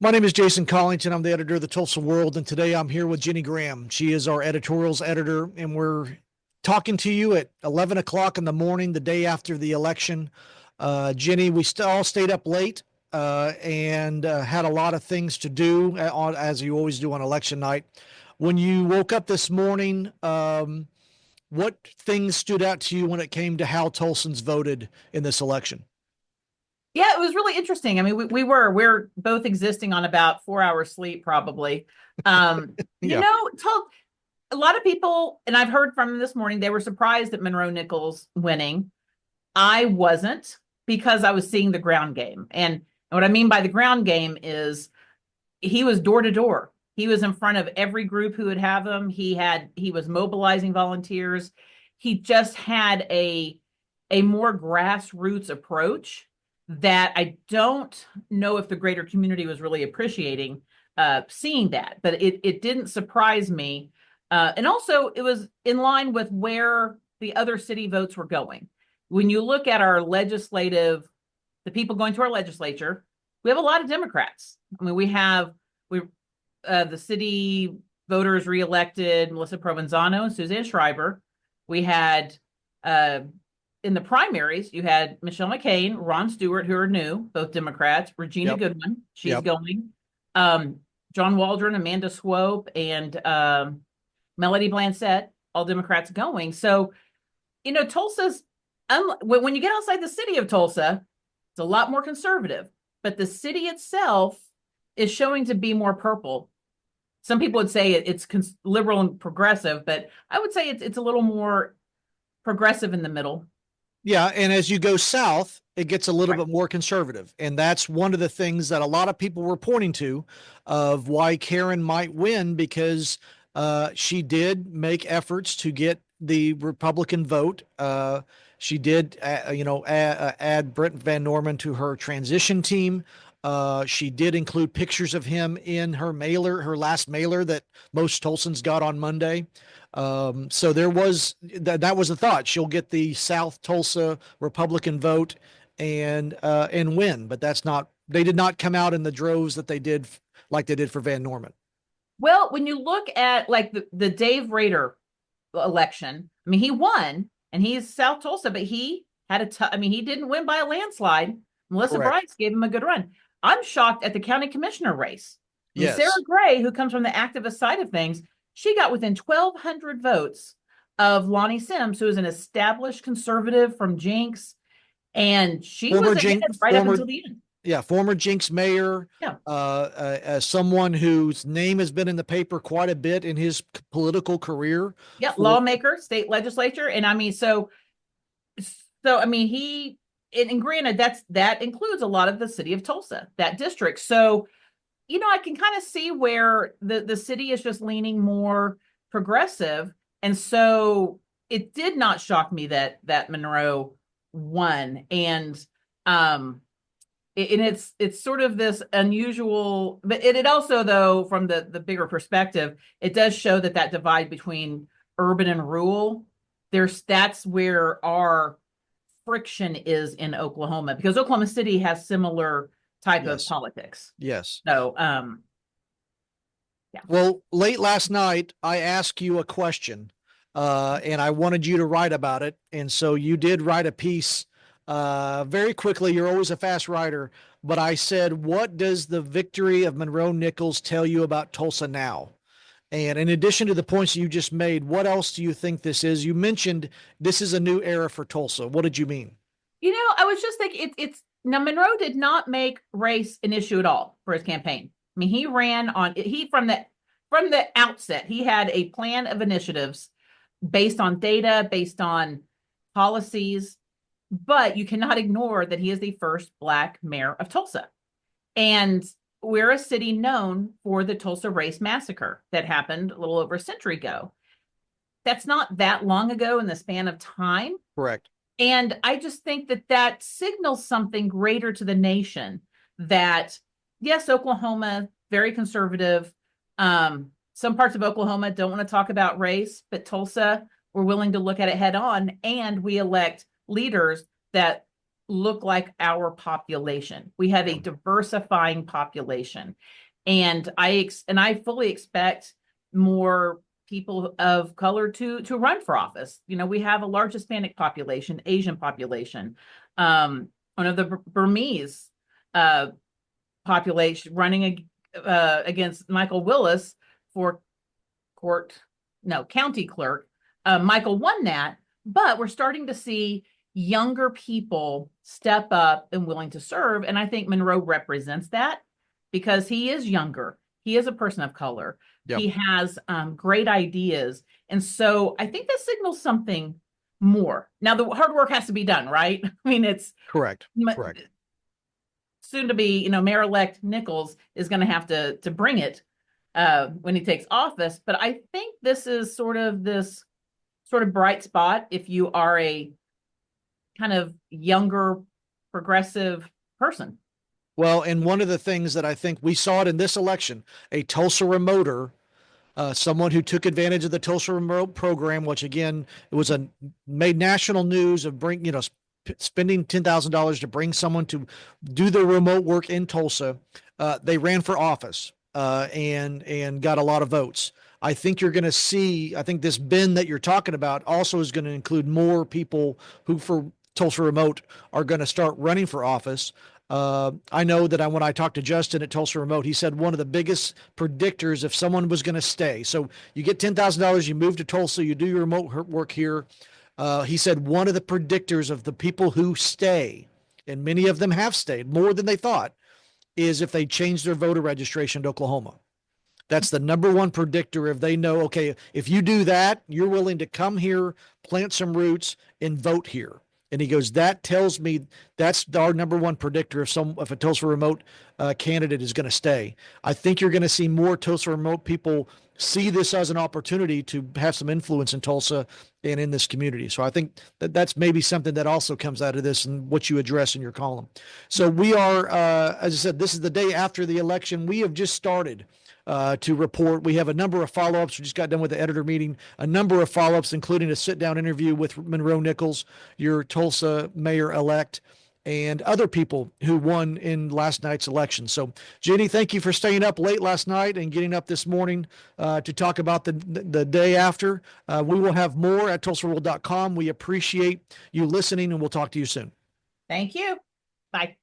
My name is Jason Collington. I'm the editor of the Tulsa World, and today I'm here with Ginnie Graham. She is our editorials editor, and we're talking to you at 11 o'clock in the morning, the day after the election. Ginnie, we all stayed up late and had a lot of things to do, as you always do on election night. When you woke up this morning, what things stood out to you when it came to how Tulsans voted in this election? Yeah, it was really interesting. I mean, we're both existing on about 4 hours sleep, probably. Um, you Yeah. know, told a lot of people, and I've heard from them this morning, they were surprised at Monroe Nichols winning. I wasn't because I was seeing the ground game. And what I mean by the ground game is he was door to door. He was in front of every group who would have him. He was mobilizing volunteers. He just had a more grassroots approach that I don't know if the greater community was really appreciating seeing that, but it didn't surprise me. And also, it was in line with where the other city votes were going. When you look at our legislative, the people going to our legislature, we have a lot of Democrats. I mean, we the city voters reelected Melissa Provenzano and Suzanne Schreiber. We had uh, in the primaries, you had Michelle McCain, Ron Stewart, who are new, both Democrats, Regina Yep. Goodwin, she's Yep. going, um, John Waldron, Amanda Swope, and Melody Blancett, all Democrats going. So, Tulsa's, when you get outside the city of Tulsa, it's a lot more conservative, but the city itself is showing to be more purple. Some people would say it's liberal and progressive, but I would say it's a little more progressive in the middle. Yeah, and as you go south, it gets a little Right. bit more conservative. And that's one of the things that a lot of people were pointing to of why Karen might win because she did make efforts to get the Republican vote. She did, add Brent Van Norman to her transition team. She did include pictures of him in her mailer, her last mailer that most Tulsans got on Monday. So there was that was the thought. She'll get the South Tulsa Republican vote and win, but that's not. They did not come out in the droves that they did like they did for Van Norman. Well, when you look at like the Dave Rader election, I mean, he won and he's South Tulsa, but he had I mean, he didn't win by a landslide. Melissa Correct. Bryce gave him a good run. I'm shocked at the county commissioner race. I mean, Sarah Yes. Gray, who comes from the activist side of things, she got within 1,200 votes of Lonnie Sims, who is an established conservative from Jinx, and she was Former ahead Jinx, right up former until the end. yeah, former Jinx mayor, Yeah. as someone whose name has been in the paper quite a bit in his political career. Yeah, For lawmaker, state legislature, and I mean, so I mean, and granted, that includes a lot of the city of Tulsa, that district. So I can kind of see where the city is just leaning more progressive, and so it did not shock me that Monroe won, um, and it's sort of this unusual, but it also, though, from the bigger perspective, it does show that divide between urban and rural, that's where our friction is in Oklahoma, because Oklahoma City has similar type of yes, politics. yes. So, yeah. Well, late last night, I asked you a question, and I wanted you to write about it. And so you did write a piece very quickly. You're always a fast writer. But I said, what does the victory of Monroe Nichols tell you about Tulsa now? And in addition to the points you just made, what else do you think this is? You mentioned this is a new era for Tulsa. What did you mean? I was just thinking it's now Monroe did not make race an issue at all for his campaign. I mean, he ran on he from the outset, he had a plan of initiatives based on data, based on policies, but you cannot ignore that he is the first Black mayor of Tulsa. And we're a city known for the Tulsa Race Massacre that happened a little over a century ago. That's not that long ago in the span of time. Correct. And I just think that signals something greater to the nation that, yes, Oklahoma, very conservative. Some parts of Oklahoma don't want to talk about race, but Tulsa, we're willing to look at it head on, and we elect leaders that look like our population. We have a diversifying population. And I fully expect more people of color to run for office. You know, we have a large Hispanic population, Asian population. One of the Burmese population running against Michael Willis for county clerk. Michael won that, but we're starting to see younger people step up and willing to serve. And I think Monroe represents that because he is younger. He is a person of color. Yep. He has great ideas. And so I think that signals something more. Now, the hard work has to be done, right? I mean, it's Correct. Correct. Soon to be, Mayor-elect Nichols is going to have to bring it when he takes office. But I think this is this bright spot if you are a kind of younger, progressive person. Well, and one of the things that I think we saw it in this election, a Tulsa remoter, someone who took advantage of the Tulsa remote program, which again, it was made national news of spending $10,000 to bring someone to do the remote work in Tulsa. They ran for office and got a lot of votes. I think you're going to see, I think this bin that you're talking about also is going to include more people who for Tulsa remote are going to start running for office. I know that when I talked to Justin at Tulsa Remote, he said one of the biggest predictors if someone was going to stay. So you get $10,000, you move to Tulsa, you do your remote work here. He said one of the predictors of the people who stay, and many of them have stayed more than they thought, is if they change their voter registration to Oklahoma. That's the number one predictor. If they know, okay, if you do that, you're willing to come here, plant some roots, and vote here. And he goes, that tells me that's our number one predictor if a Tulsa remote candidate is going to stay. I think you're going to see more Tulsa remote people see this as an opportunity to have some influence in Tulsa and in this community. So I think that's maybe something that also comes out of this and what you address in your column. So we are, as I said, this is the day after the election. We have just started to report. We have a number of follow-ups. We just got done with the editor meeting, a number of follow-ups, including a sit-down interview with Monroe Nichols, your Tulsa mayor-elect, and other people who won in last night's election. So, Ginnie, thank you for staying up late last night and getting up this morning to talk about the day after. We will have more at tulsaworld.com. We appreciate you listening, and we'll talk to you soon. Thank you. Bye.